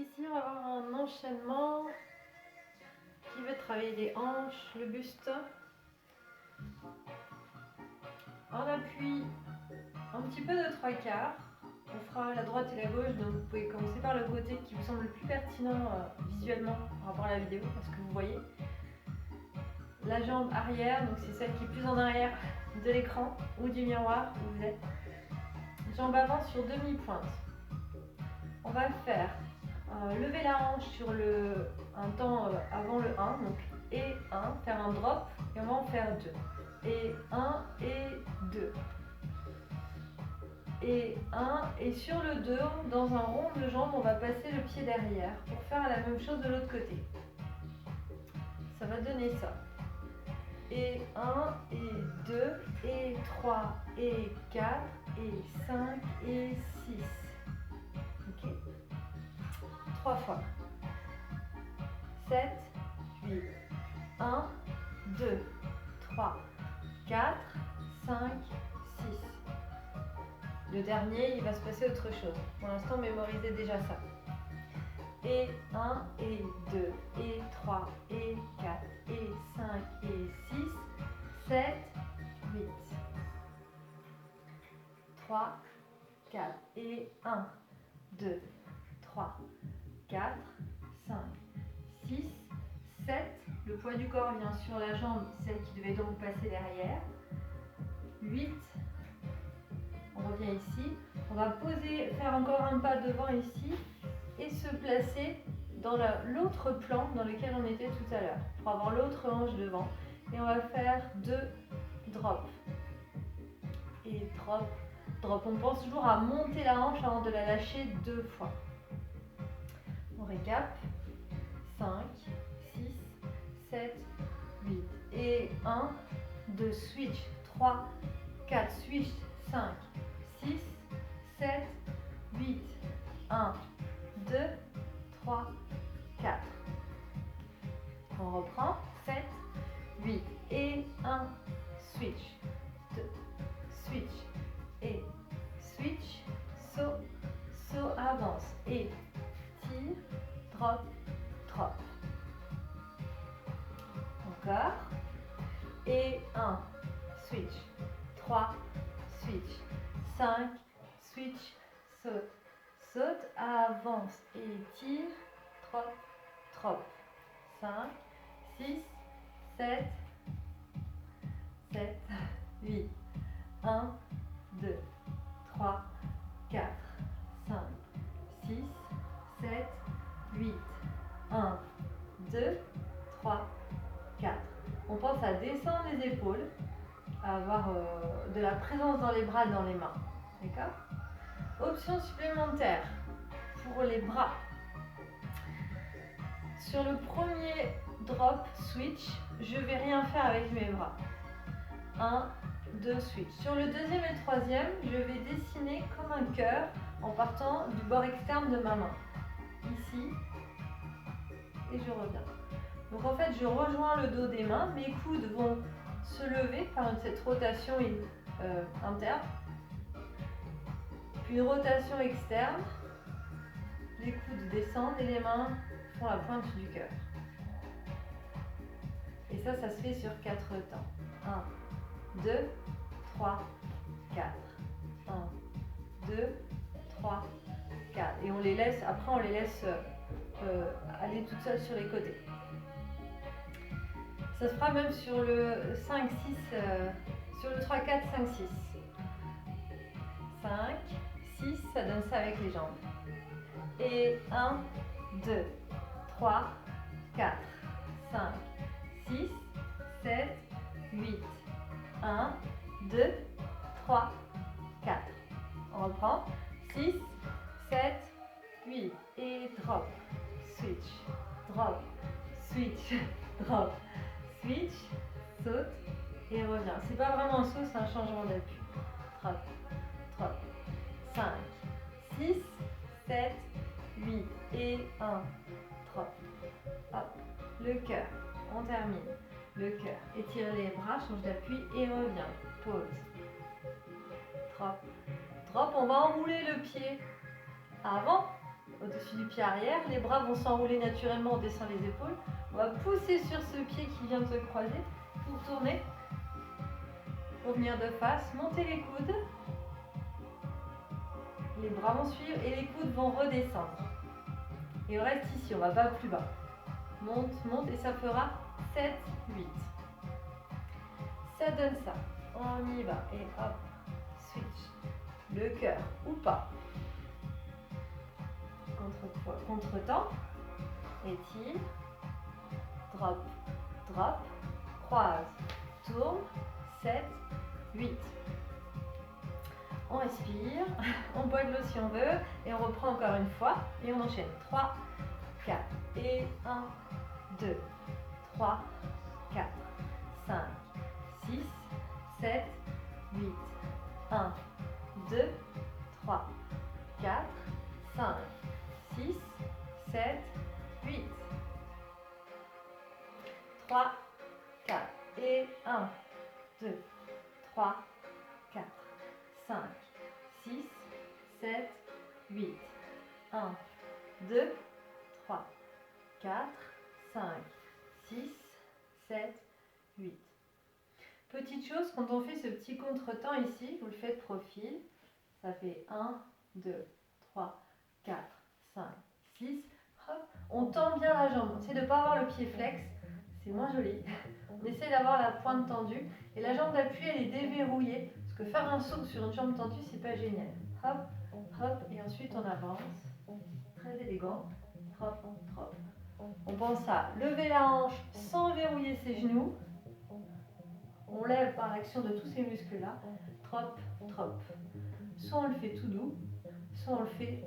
Ici, on va avoir un enchaînement qui va travailler les hanches, le buste. En appui, un petit peu de trois quarts. On fera la droite et la gauche, donc vous pouvez commencer par le côté qui vous semble le plus pertinent visuellement par rapport à la vidéo, parce que vous voyez. La jambe arrière, donc c'est celle qui est plus en arrière de l'écran ou du miroir où vous êtes. Jambe avant sur demi-pointe. On va faire lever la hanche sur un temps avant le 1, donc et 1, faire un drop et on va en faire 2. Et 1 et 2. Et 1 et sur le 2, dans un rond de jambe, on va passer le pied derrière pour faire la même chose de l'autre côté. Ça va donner ça. Et 1 et 2 et 3 et 4 et 5 et 6. Ok. 3 fois. 7, 8. 1, 2, 3, 4, 5, 6. Le dernier, il va se passer autre chose. Pour l'instant, mémorisez déjà ça. Et 1, et 2, et 3, et 4, et 5, et 6, 7, 8. 3, 4, et 1, 2, 3, 4, 5, 6, 7. Le poids du corps vient sur la jambe, celle qui devait donc passer derrière. 8. On revient ici. On va poser, faire encore un pas devant ici et se placer dans l'autre plan dans lequel on était tout à l'heure pour avoir l'autre hanche devant. Et on va faire 2 drops. Et drop, drop. On pense toujours à monter la hanche avant de la lâcher 2 fois. On récap. 5, 6, 7, 8. Et 1, 2, switch. 3, 4, switch. 5, 6, 7, 8. 1, 2, 3, 4. On reprend. 7, 8. Et 1, switch. 2, switch. Et switch. Saut, saut, avance. Et tire, drop, drop. Encore. Et 1, switch. 3, switch. 5, switch, saute. Saute, avance et tire, drop, drop. 5, 6, 7, 7, 8. 1, 2, 3, 4, 5, 6, 7, 8. 1, 2, 3, 4. On pense à descendre les épaules, à avoir de la présence dans les bras et dans les mains. D'accord ? Option supplémentaire pour les bras. Sur le premier drop switch, je ne vais rien faire avec mes bras. 1, 2, switch. Sur le deuxième et le troisième, je vais dessiner comme un cœur en partant du bord externe de ma main. Ici, et je reviens. Donc en fait, je rejoins le dos des mains, mes coudes vont se lever par cette rotation interne, puis une rotation externe, les coudes descendent et les mains font la pointe du cœur. Et ça se fait sur 4 temps. 1, 2, 3, 4. 1, 2, 3, 4. Et on les laisse, après on les laisse aller toutes seules sur les côtés. Ça se fera même sur le 5, 6, sur le 3, 4, 5, 6. 5, 6, ça donne ça avec les jambes. Et 1, 2, 3, 4, 5, 6, 7, 8. 1, 2, 3, 4. On reprend. 6, 7, 8. Et drop, switch, drop, switch, drop, switch, saute et revient. C'est pas vraiment un saut, c'est un changement d'appui. Drop, drop. 5, 6, 7, 8 et 1, drop. Hop, le cœur, on termine. Le cœur, étire les bras, change d'appui et revient. Pause. Drop, drop, on va enrouler le pied avant au-dessus du pied arrière. Les bras vont s'enrouler naturellement, on descend les épaules. On va pousser sur ce pied qui vient de se croiser pour tourner. Revenir de face, monter les coudes. Les bras vont suivre et les coudes vont redescendre. Et on reste ici, on ne va pas plus bas. Monte, monte et ça fera 7, 8. Ça donne ça. On y va et hop, switch. Le cœur ou pas. Contre-temps. Étire. Drop, drop. Croise. Tourne. 7, 8. On respire. On boit de l'eau si on veut. Et on reprend encore une fois. Et on enchaîne. 3, 4. Et 1, 2, 3, 4, 5, 6, 7, 8. 1, 2, 3, 4, 5, 6, 7, 8. 3, 4. Et 1, 2, 3, 4, 5, 6, 7, 8. 1, 2, 3, 4, 5, 6, 7, 8. Petite chose, quand on fait ce petit contretemps ici, vous le faites profil, ça fait 1, 2, 3, 4, 5, 6, hop, on tend bien la jambe, on essaie de ne pas avoir le pied flex, c'est moins joli. On essaie d'avoir la pointe tendue et la jambe d'appui elle est déverrouillée, parce que faire un saut sur une jambe tendue c'est pas génial. Hop, hop, et ensuite on avance, très élégant, hop, hop. On pense à lever la hanche sans verrouiller ses genoux. On lève par l'action de tous ces muscles-là. Trop, trop. Soit on le fait tout doux, soit on le fait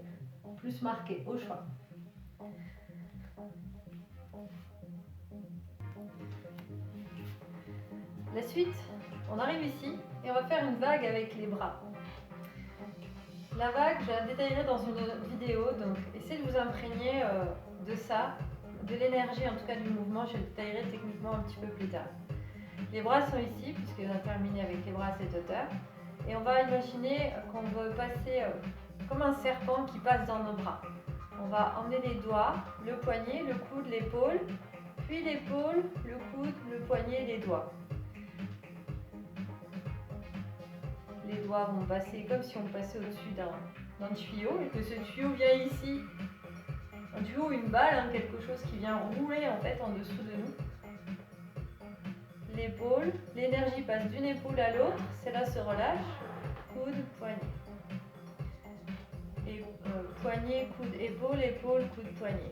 plus marqué, au choix. La suite, on arrive ici et on va faire une vague avec les bras. La vague, je la détaillerai dans une vidéo, donc essayez de vous imprégner de ça, de l'énergie en tout cas du mouvement, je le détaillerai techniquement un petit peu plus tard. Les bras sont ici, puisqu'on a terminé avec les bras à cette hauteur. Et on va imaginer qu'on veut passer comme un serpent qui passe dans nos bras. On va emmener les doigts, le poignet, le coude, l'épaule, puis l'épaule, le coude, le poignet, les doigts. Les doigts vont passer comme si on passait au-dessus d'un tuyau et que ce tuyau vient ici. Un tuyau ou une balle, quelque chose qui vient rouler en fait en dessous de nous. L'épaule, l'énergie passe d'une épaule à l'autre, celle-là se relâche, coude, poignet. Et poignet, coude, épaule, épaule, coude, poignet.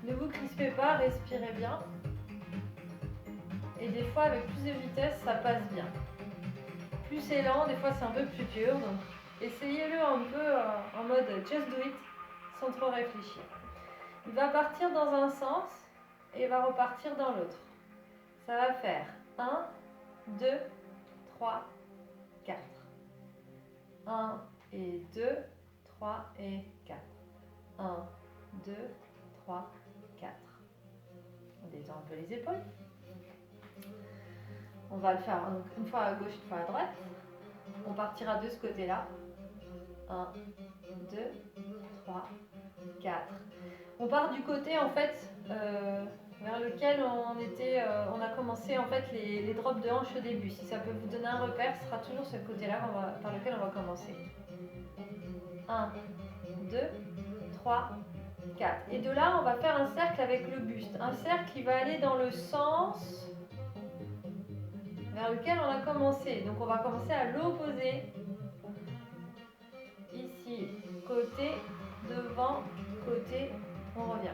Ne vous crispez pas, respirez bien. Et des fois, avec plus de vitesse, ça passe bien. Plus c'est lent, des fois c'est un peu plus dur. Donc essayez-le un peu en mode just do it, sans trop réfléchir. Il va partir dans un sens et va repartir dans l'autre. Ça va faire 1, 2, 3, 4. 1 et 2, 3 et 4. 1, 2, 3, 4. On détend un peu les épaules. On va le faire donc, une fois à gauche, une fois à droite. On partira de ce côté-là. 1, 2, 3, 4. On part du côté en fait vers lequel on a commencé en fait les drops de hanche au début. Si ça peut vous donner un repère, ce sera toujours ce côté-là par lequel on va commencer. 1, 2, 3, 4. Et de là, on va faire un cercle avec le buste. Un cercle qui va aller dans le sens vers lequel on a commencé. Donc on va commencer à l'opposé. Ici, côté, devant, côté, on revient.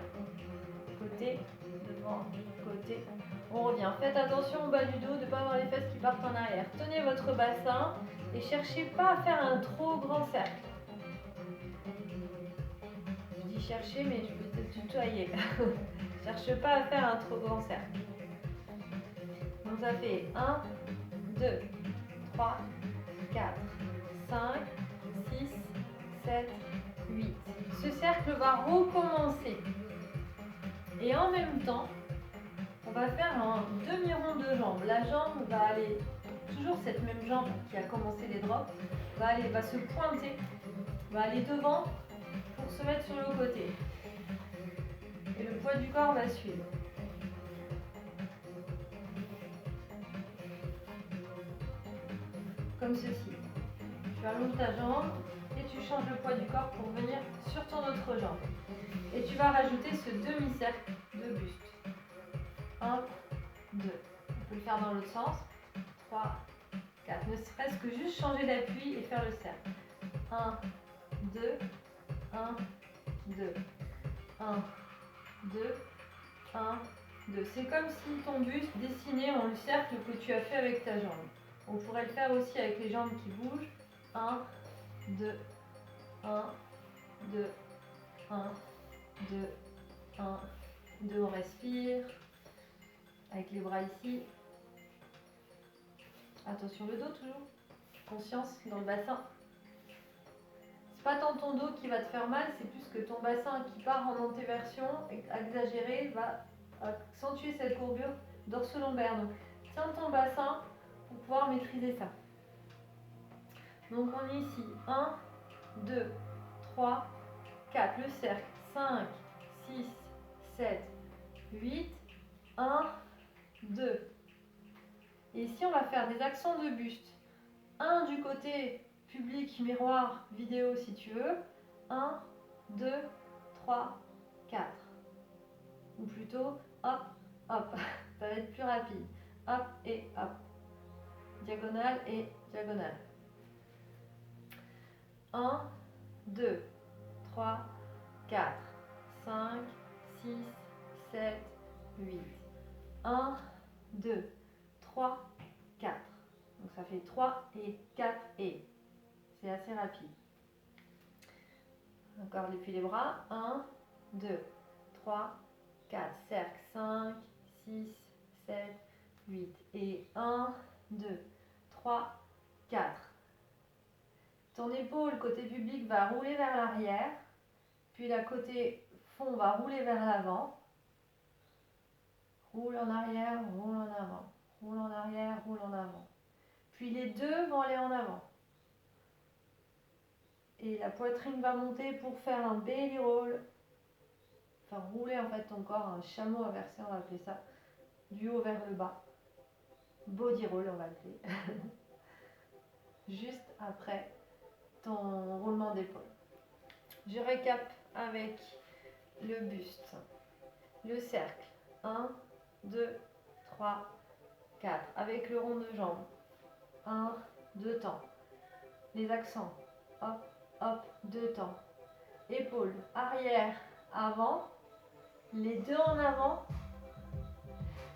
Côté, devant, côté, on revient. Faites attention au bas du dos de ne pas avoir les fesses qui partent en arrière. Tenez votre bassin et cherchez pas à faire un trop grand cercle. Je dis chercher, mais je peux peut-être tutoyer. Cherche pas à faire un trop grand cercle. Donc ça fait 1, 2, 3, 4, 5, 6, 7, 8. Ce cercle va recommencer. Et en même temps, on va faire un demi-rond de jambes. La jambe va aller toujours cette même jambe qui a commencé les drops va se pointer, va aller devant pour se mettre sur le côté. Et le poids du corps va suivre. Comme ceci. Tu allonges ta jambe et tu changes le poids du corps pour venir sur ton autre jambe. Et tu vas rajouter ce demi-cercle de buste. 1, 2. On peut le faire dans l'autre sens. 3, 4. Ne serait-ce que juste changer d'appui et faire le cercle. 1, 2, 1, 2. 1, 2, 1, 2. C'est comme si ton buste dessinait en le cercle que tu as fait avec ta jambe. On pourrait le faire aussi avec les jambes qui bougent. 1, 2, 1, 2, 1, 2, 1, 2. On respire. Avec les bras ici. Attention le dos toujours. Conscience dans le bassin. C'est pas tant ton dos qui va te faire mal, c'est plus que ton bassin qui part en antéversion, exagéré, va accentuer cette courbure dorso-lombaire. Donc tiens ton bassin pour pouvoir maîtriser ça. Donc on est ici. 1, 2, 3, 4. Le cercle. 5, 6, 7, 8. 1, 2. Et ici, on va faire des accents de buste. Un du côté public, miroir, vidéo si tu veux. 1, 2, 3, 4. Ou plutôt, hop, hop. Ça va être plus rapide. Hop et hop. Diagonale et diagonale. 1, 2, 3, 4, 5, 6, 7, 8. 1, 2, 3, 4. Donc ça fait 3 et 4 et. C'est assez rapide. Encore depuis les bras. 1, 2, 3, 4. Cercle. 5, 6, 7, 8. Et 1, 2, 3, 4. Ton épaule côté public va rouler vers l'arrière. Puis la côté fond va rouler vers l'avant. Roule en arrière, roule en avant. Roule en arrière, roule en avant. Puis les deux vont aller en avant. Et la poitrine va monter pour faire un belly roll. Enfin, rouler en fait ton corps, un chameau inversé, on va appeler ça. Du haut vers le bas. Body roll, on va l'appeler. Juste après ton roulement d'épaule. Je récap avec le buste. Le cercle. 1, 2, 3, 4. Avec le rond de jambe. 1, 2 temps. Les accents. Hop, hop, 2 temps. Épaules, arrière, avant. Les deux en avant.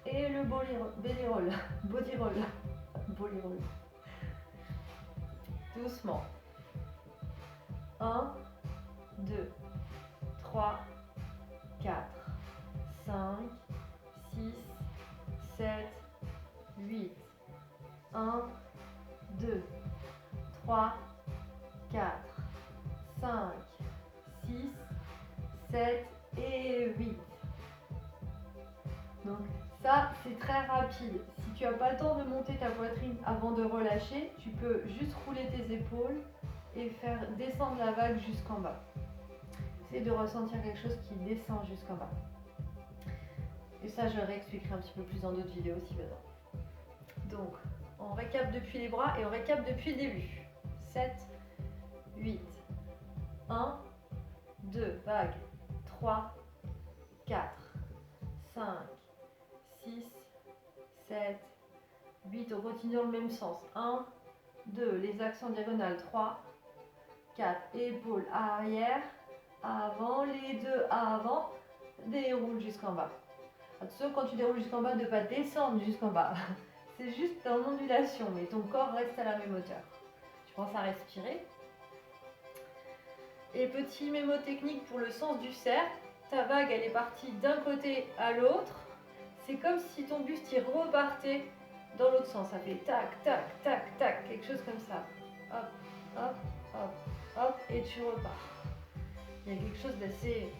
Et le belly roll. Body roll. Body roll. Doucement. 1, 2, 3, 4, 5, 6, 7, 8. 1, 2, 3, 4, 5, 6, 7 et 8. Donc ça, c'est très rapide. Si tu n'as pas le temps de monter ta poitrine avant de relâcher, tu peux juste rouler tes épaules et faire descendre la vague jusqu'en bas. Essaye de ressentir quelque chose qui descend jusqu'en bas. Et ça, je le réexpliquerai un petit peu plus dans d'autres vidéos si besoin. Donc, on récap depuis les bras et on récap depuis le début. 7, 8, 1, 2, vague, 3, 4, 5, 6, 7, 8. On continue dans le même sens. 1, 2, les accents diagonales. 3, 4, épaules arrière, avant, les deux avant, déroule jusqu'en bas. Attention quand tu déroules jusqu'en bas de ne pas descendre jusqu'en bas. C'est juste en ondulation, mais ton corps reste à la même hauteur. Tu penses à respirer. Et petit mémo technique pour le sens du cercle. Ta vague, elle est partie d'un côté à l'autre. C'est comme si ton buste y repartait dans l'autre sens. Ça fait tac, tac, tac, tac, quelque chose comme ça. Hop, hop, hop, hop, et tu repars. Il y a quelque chose d'assez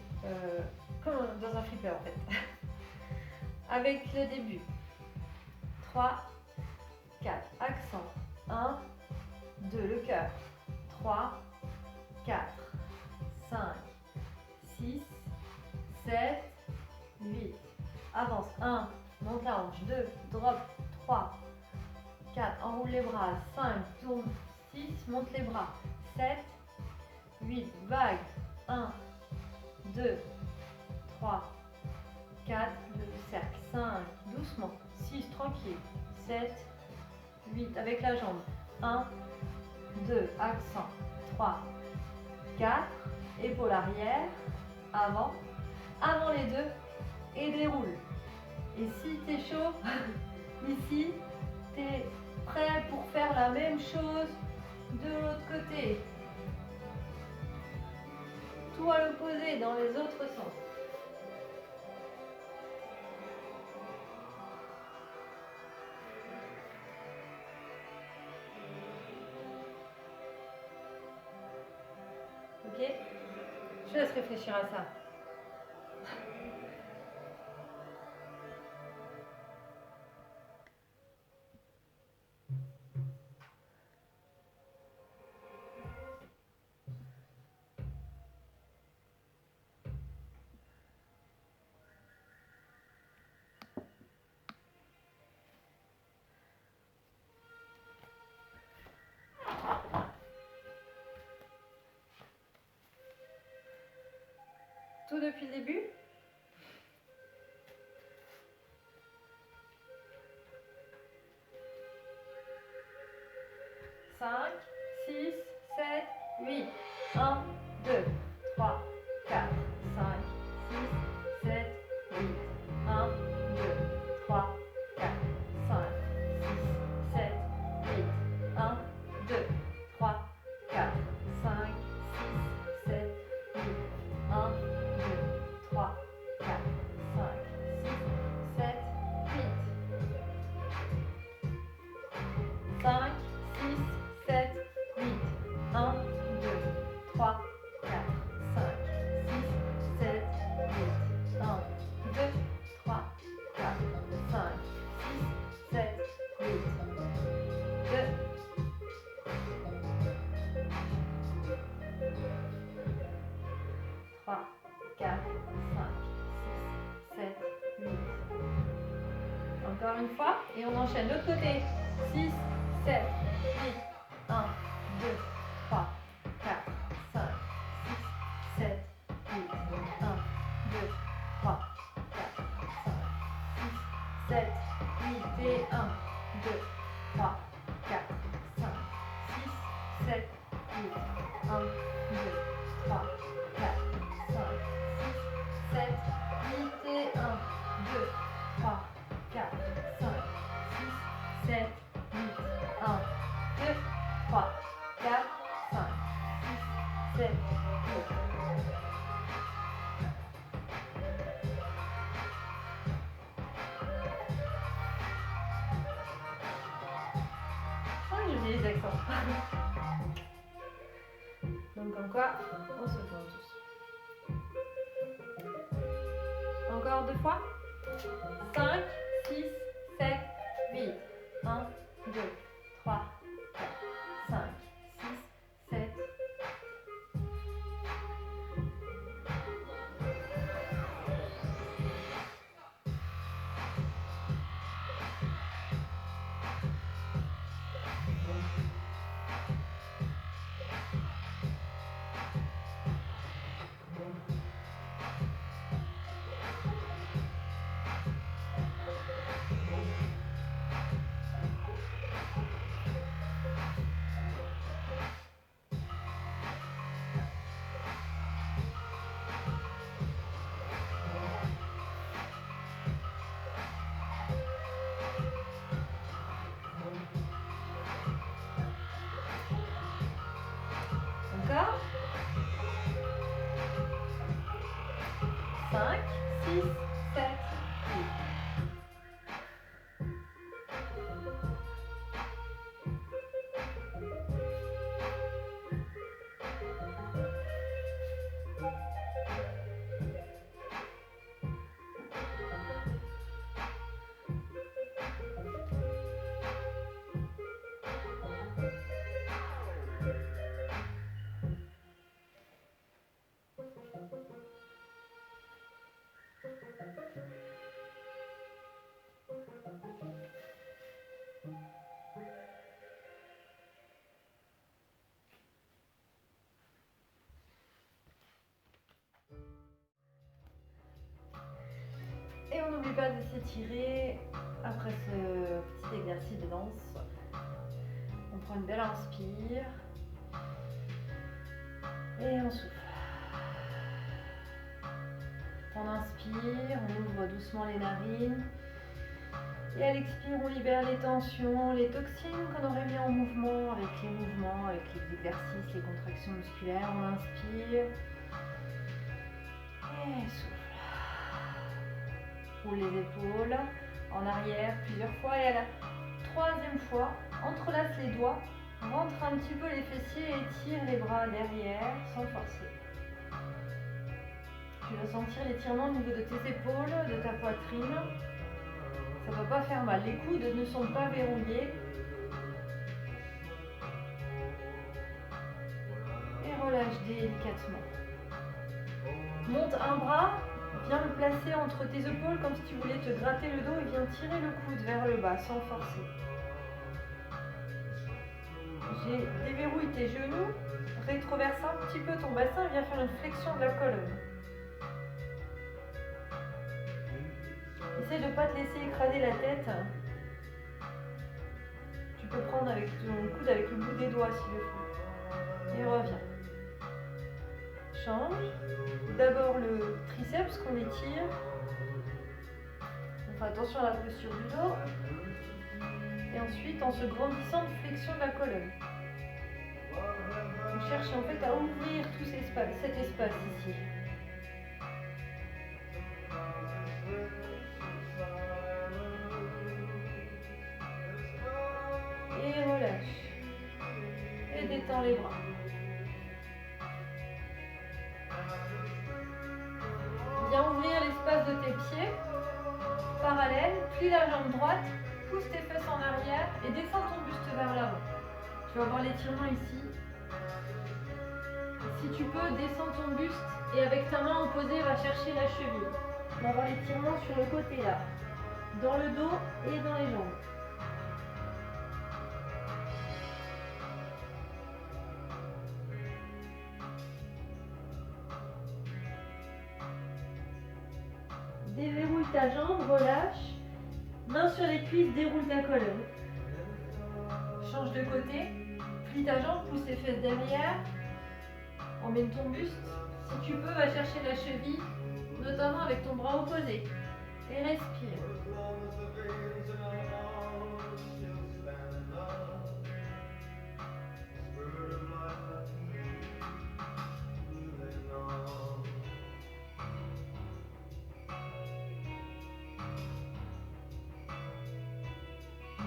comme dans un flipper en fait. Avec le début. 3, 4, accent. centre. 1, 2, le cœur. 3, 4, 5, 6, 7, 8. Avance. 1, monte la hanche. 2, drop. 3, 4, enroule les bras. 5, tourne. 6, monte les bras. 7, 8, vague. 1, 2, 3, 4, le cercle. 5, doucement. 6, tranquille. 7, 8, avec la jambe. 1, 2, accent. 3, 4, épaule arrière, avant les deux, et déroule. Et si tu es chaud, ici, tu es prêt pour faire la même chose de l'autre côté. Tout à l'opposé dans les autres sens. Ok? Je laisse réfléchir à ça. Tout depuis le début. 5, 6, 7, 8. 1, 2, 3, 4, 5, 6, 7, 8. 1, 2, 3, 4, 5, 6, 7, 8. 1, 2, 3, 4, 5, 6, 7, 8. 1, 2, 3, 4, 5, 6, 7, 8. 5, 6, 7, 8. 1, 2, 3, 4, 5, 6, 7, 8. 1, 2, 3, 4, 5, 6, 7, 8. 2, 3, 4, 5, 6, 7, 8. Encore une fois, et on enchaîne de l'autre côté. 6, 7, 8. 1, 2, 3, 4, 5, 6, 7, 8. 1, 2, 3, 4, 5, 6, 7, 8. Et 1, 2, 3, 4, 5, 6, 7, 8. 1, 2, 3, 4, 5, 6, 7, 8. Et 1, 2, 3, 4, 5, 6, 7, 8. 1, 2, 3, 4, 5, 6, 7, 8. Oh, j'ai oublié les accents. Donc comme quoi, on se tourne tous. Encore deux fois. 5, 6, 7, 8. 1, 2, 3, 4, 5, 6, 7. de s'étirer après ce petit exercice de danse. On prend une belle inspire et on souffle. On inspire, on ouvre doucement les narines. Et à l'expire, on libère les tensions, les toxines qu'on aurait mis en mouvement avec les mouvements, avec les exercices, les contractions musculaires. On inspire et souffle. Roule les épaules en arrière plusieurs fois et à la troisième fois, entrelace les doigts, rentre un petit peu les fessiers et tire les bras derrière sans forcer. Tu vas sentir l'étirement au niveau de tes épaules, de ta poitrine. Ça ne va pas faire mal. Les coudes ne sont pas verrouillés. Et relâche délicatement. Monte un bras, viens le placer entre tes épaules comme si tu voulais te gratter le dos et viens tirer le coude vers le bas sans forcer. Déverrouille tes genoux, rétroverse un petit peu ton bassin et viens faire une flexion de la colonne. Essaye de ne pas te laisser écraser la tête. Tu peux prendre avec ton coude avec le bout des doigts s'il le faut. Et reviens. Change. D'abord le triceps qu'on étire. On fait attention à la posture du dos. Et ensuite, en se grandissant, flexion de la colonne. On cherche en fait à ouvrir tout cet espace ici. Et relâche. Et détends les bras. Viens ouvrir l'espace de tes pieds. Parallèle, plie la jambe droite, pousse tes fesses en arrière et descends ton buste vers l'avant. Tu vas avoir l'étirement ici. Si tu peux, descends ton buste et avec ta main opposée, va chercher la cheville. On va avoir l'étirement sur le côté là, dans le dos et dans les jambes. Déverrouille ta jambe, relâche. Main sur les cuisses, déroule ta colonne. Change de côté. Plie ta jambe, pousse les fesses derrière. Emmène ton buste. Si tu peux, va chercher la cheville, notamment avec ton bras opposé. Et respire.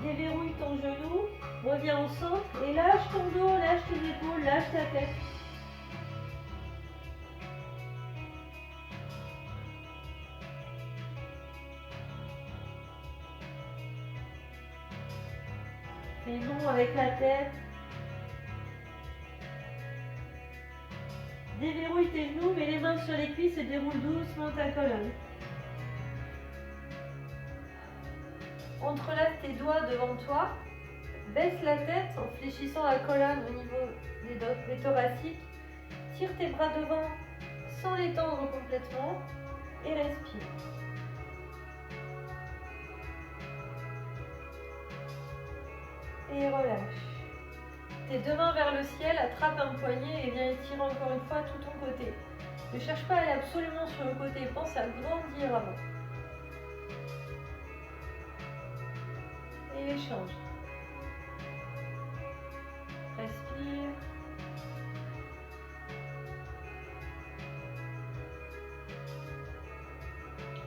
Déverrouille ton genou, reviens au centre et lâche ton dos, lâche tes épaules, lâche ta tête. Fais long avec la tête. Déverrouille tes genoux, mets les mains sur les cuisses et déroule doucement ta colonne. Entrelace tes doigts devant toi. Baisse la tête en fléchissant la colonne au niveau des thoraciques. Tire tes bras devant sans les tendre complètement et respire. Et relâche. Tes deux mains vers le ciel, attrape un poignet et viens étirer encore une fois tout ton côté. Ne cherche pas à aller absolument sur le côté, pense à grandir avant. Et échange. Respire.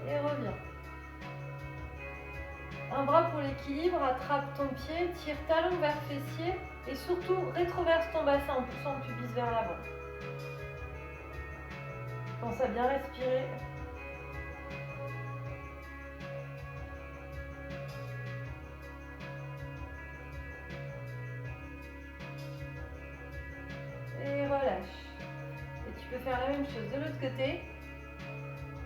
Et reviens. Un bras pour l'équilibre, attrape ton pied, tire talon vers fessier et surtout rétroverse ton bassin en poussant le pubis vers l'avant. Pense à bien respirer. Et relâche. Et tu peux faire la même chose de l'autre côté.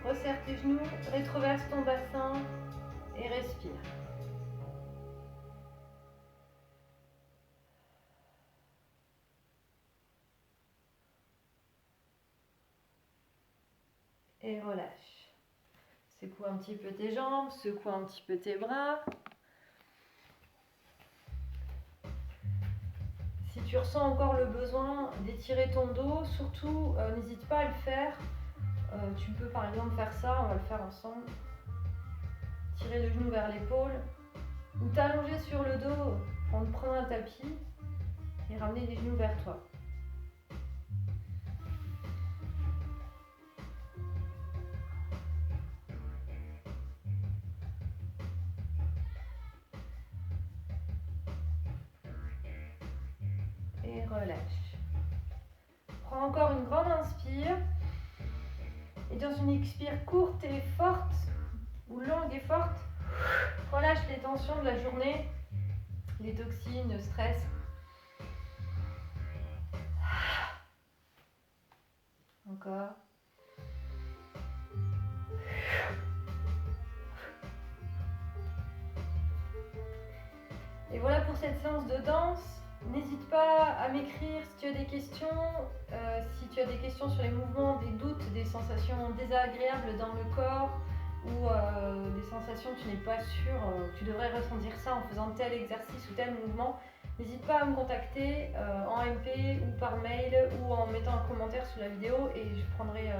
Resserre tes genoux, rétroverse ton bassin et respire. Et relâche. Secoue un petit peu tes jambes, secoue un petit peu tes bras. Si tu ressens encore le besoin d'étirer ton dos, surtout n'hésite pas à le faire. Tu peux par exemple faire ça, on va le faire ensemble. Tirer le genou vers l'épaule ou t'allonger sur le dos en prenant un tapis et ramener les genoux vers toi. Et relâche. Prends encore une grande inspire. Et dans une expire courte et forte, ou longue et forte, relâche les tensions de la journée, les toxines, le stress. Encore. Et voilà pour cette séance de danse. N'hésite pas à m'écrire si tu as des questions, sur les mouvements, des doutes, des sensations désagréables dans le corps ou des sensations que tu n'es pas sûr, tu devrais ressentir ça en faisant tel exercice ou tel mouvement. N'hésite pas à me contacter en MP ou par mail ou en mettant un commentaire sous la vidéo et je prendrai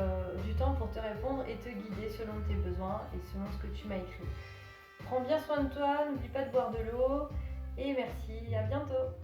du temps pour te répondre et te guider selon tes besoins et selon ce que tu m'as écrit. Prends bien soin de toi, n'oublie pas de boire de l'eau et merci, à bientôt.